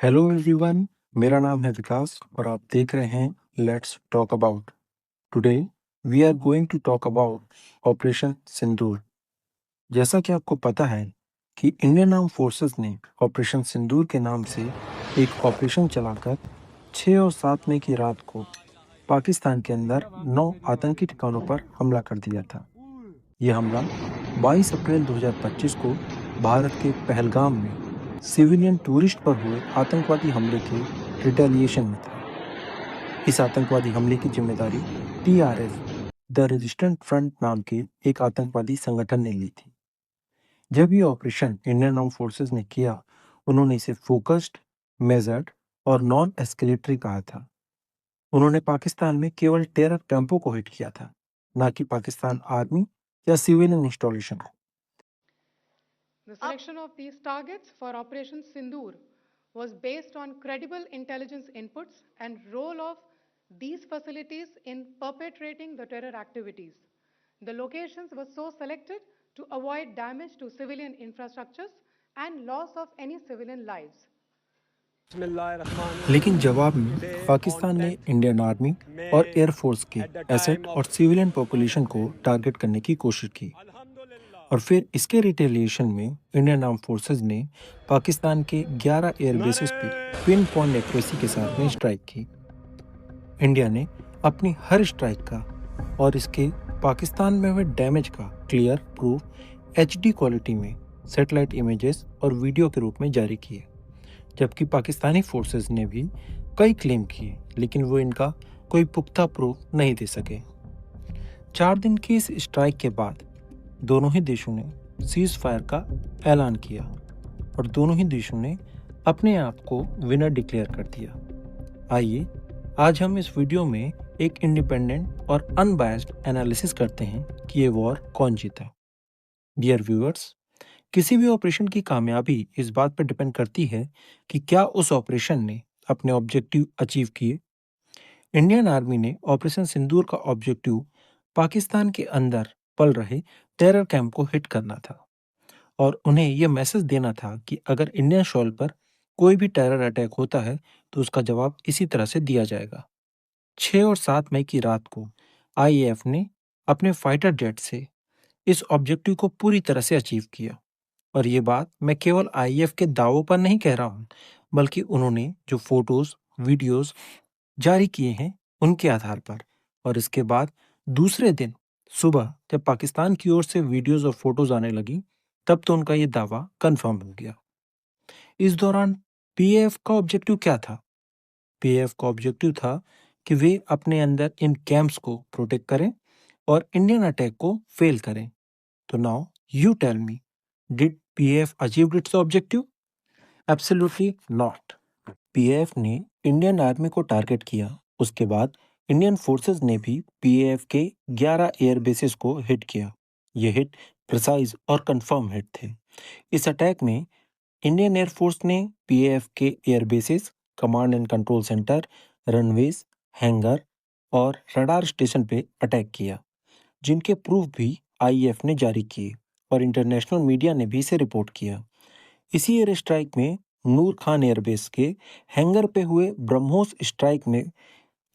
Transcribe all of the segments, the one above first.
Hello everyone, मेरा नाम है विकास और आप देख रहे हैं let's talk about. Today we are going to talk about operation Sindoor. जैसा कि आपको पता है कि इंडियन आर्म फोर्सेस ने ऑपरेशन सिंदूर के नाम से एक ऑपरेशन चलाकर 6 और 7 मई की रात को पाकिस्तान के अंदर 9 आतंकी ठिकानों पर हमला कर दिया था। यह हमला 22 अप्रैल 2025 को भारत के पहलगाम में सिविलियन टूरिस्ट पर हुए आतंकवादी हमले के रिटेलिएशन में था। इस आतंकवादी हमले की जिम्मेदारी टीआरएफ द रेजिस्टेंट फ्रंट नाम के एक आतंकवादी संगठन ने ली थी। जब यह ऑपरेशन इंडियन आर्म फोर्सेस ने किया, उन्होंने इसे फोकस्ड, मेजर्ड और नॉन एस्केलेटरी कहा था। उन्होंने पाकिस्तान में केवल टेरर कैंपों को हिट किया था, न कि पाकिस्तान आर्मी या सिविलियन इंस्टॉलेशन को। The selection of these targets for Operation Sindoor was based on credible intelligence inputs and role of these facilities in perpetrating the terror activities. The locations were so selected to avoid damage to civilian infrastructures and loss of any civilian lives. लेकिन जवाब में पाकिस्तान ने Indian army और air force के asset और civilian population को target करने की कोशिश की, और फिर इसके रिटेलिएशन में इंडियन आर्म फोर्सेस ने पाकिस्तान के 11 एयर बेसिस पे पिन पॉइंट एक्यूरेसी के साथ में स्ट्राइक की। इंडिया ने अपनी हर स्ट्राइक का और इसके पाकिस्तान में हुए डैमेज का क्लियर प्रूफ एचडी क्वालिटी में सैटेलाइट इमेजेस और वीडियो के रूप में जारी किए, जबकि पाकिस्तानी फोर्सेस ने भी कई क्लेम किए, लेकिन वो इनका कोई पुख्ता प्रूफ नहीं दे सके। 4 दिन की इस स्ट्राइक के बाद दोनों ही देशों ने सीज फायर का ऐलान किया और दोनों ही देशों ने अपने आप को विनर डिक्लेयर कर दिया। आइए आज हम इस वीडियो में एक इंडिपेंडेंट और अनबायस्ड एनालिसिस करते हैं कि ये वॉर कौन जीता। डियर व्यूअर्स, किसी भी ऑपरेशन की कामयाबी इस बात पर डिपेंड करती है कि क्या उस ऑपरेशन ने अपने ऑब्जेक्टिव अचीव किए। इंडियन आर्मी ने ऑपरेशन सिंदूर का ऑब्जेक्टिव पाकिस्तान के अंदर पल रहे टेरर कैंप को हिट करना था और उन्हें यह मैसेज देना था कि अगर इंडियन सॉइल पर कोई भी टेरर अटैक होता है तो उसका जवाब इसी तरह से दिया जाएगा। 6 और 7 मई की रात को आईएएफ ने अपने फाइटर जेट से इस ऑब्जेक्टिव को पूरी तरह से अचीव किया, और ये बात मैं केवल आईएएफ के दावों पर नहीं कह रहा हूँ, बल्कि उन्होंने जो फोटोज वीडियोस जारी किए हैं उनके आधार पर। और इसके बाद दूसरे दिन सुबह जब पाकिस्तान की ओर से वीडियोस और फोटोज आने लगी, तब तो उनका ये दावा कंफर्म हो गया। इस दौरान पीएएफ का ऑब्जेक्टिव क्या था? पीएएफ का ऑब्जेक्टिव था कि वे अपने अंदर इन कैंप्स को प्रोटेक्ट करें और इंडियन अटैक को फेल करें। तो now you tell me, did PAF achieve its objective? Absolutely not. PAF ने इंडियन आर्मी को टारगेट किया। उसके बाद इंडियन फोर्सेस ने भी पीएएफ के 11 एयर बेसिस को हिट किया। ये हिट प्रिसाइज और कंफर्म हिट थे। इस अटैक में इंडियन एयरफोर्स ने पीएएफ के air bases, command and control centre, runways, hanger और रडार स्टेशन पे अटैक किया, जिनके प्रूफ भी आईएएफ ने जारी किए और इंटरनेशनल मीडिया ने भी इसे रिपोर्ट किया। इसी एयर स्ट्राइक में नूर खान एयरबेस के हैंगर पे हुए ब्रह्मोस स्ट्राइक में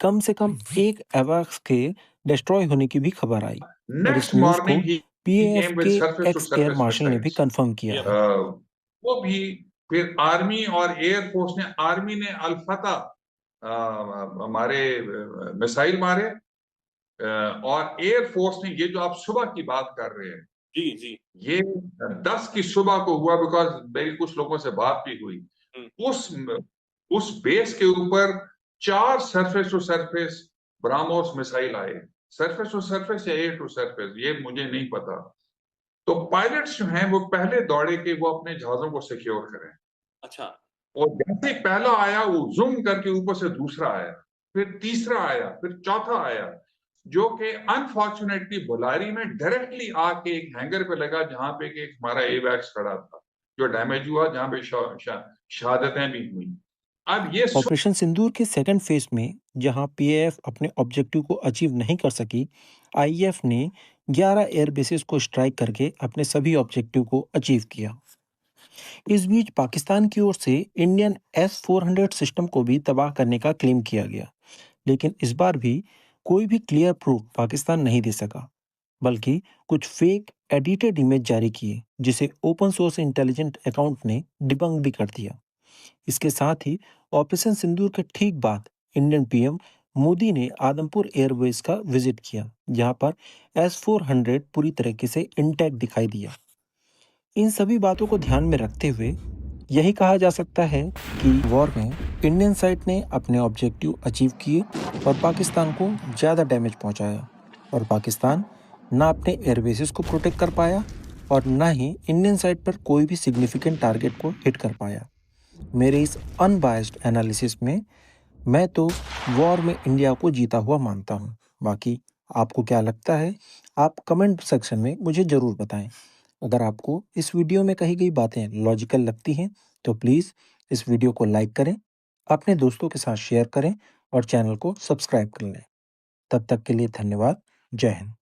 कम से कम एक एवॉक्स के डिस्ट्रॉय होने की भी खबर आई, और इस नेक्स्ट न्यूज को मॉर्निंग ही पीएएफ केम विद के surface to x air surface marshal ने भी मिसाइल्स। कंफर्म किया है। वो भी फिर आर्मी और एयरफोर्स ने, आर्मी ने अल्फता हमारे मिसाइल मारे, और एयरफोर्स ने ये जो आप सुबह की बात कर रहे हैं, जी जी, ये 10 की सुबह को हुआ, बिकॉज मेरी कुछ लोगों से बात भी हुई। उस बेस के ऊपर 4 surface to surface BrahMos missile आए। सरफेस टू सरफेस या एयर टू सरफेस, ये मुझे नहीं पता। तो पायलट्स जो हैं वो पहले दौड़े कि वो अपने जहाजों को सिक्योर करें। अच्छा, और जैसे पहला आया वो जूम करके ऊपर से दूसरा आया, फिर तीसरा आया, फिर चौथा आया, जो कि अनफॉर्चुनेटली बुलारी में डायरेक्टली आके एक हैंगर पे लगा, जहां पे एक हमारा एवैक्स खड़ा था जो डैमेज हुआ, जहां पे शहादतें भी हुई। अब ये ऑपरेशन सिंदूर के सेकंड फेज में जहां पीएएफ अपने ऑब्जेक्टिव को अचीव नहीं कर सकी, आईएएफ ने 11 एयर बेसिस को स्ट्राइक करके अपने सभी ऑब्जेक्टिव को अचीव किया। इस बीच पाकिस्तान की ओर से इंडियन S-400 सिस्टम को भी तबाह करने का क्लेम किया गया, लेकिन इस बार भी कोई भी क्लियर प्रूफ पाकिस्तान नहीं दे सका, बल्कि कुछ फेक एडिटेड इमेज जारी किए, जिसे ओपन सोर्स इंटेलिजेंट अकाउंट ने डिबंक भी कर दिया। इसके साथ ही ऑपरेशन सिंदूर के ठीक बाद इंडियन पीएम मोदी ने आदमपुर एयरबेस का विजिट किया, जहां पर S-400 पूरी तरीके से इंटैक्ट दिखाई दिया। इन सभी बातों को ध्यान में रखते हुए यही कहा जा सकता है कि वॉर में इंडियन साइड ने अपने ऑब्जेक्टिव अचीव किए और पाकिस्तान को ज़्यादा डैमेज पहुंचाया, और पाकिस्तान ना अपने एयरबेसेस को प्रोटेक्ट कर पाया और ना ही इंडियन साइड पर कोई भी सिग्निफिकेंट टारगेट को हिट कर पाया। मेरे इस अनबायस्ड एनालिसिस में मैं तो वॉर में इंडिया को जीता हुआ मानता हूँ। बाकी आपको क्या लगता है, आप कमेंट सेक्शन में मुझे ज़रूर बताएं। अगर आपको इस वीडियो में कही गई बातें लॉजिकल लगती हैं तो प्लीज़ इस वीडियो को लाइक करें, अपने दोस्तों के साथ शेयर करें और चैनल को सब्सक्राइब कर लें। तब तक के लिए धन्यवाद। जय हिंद।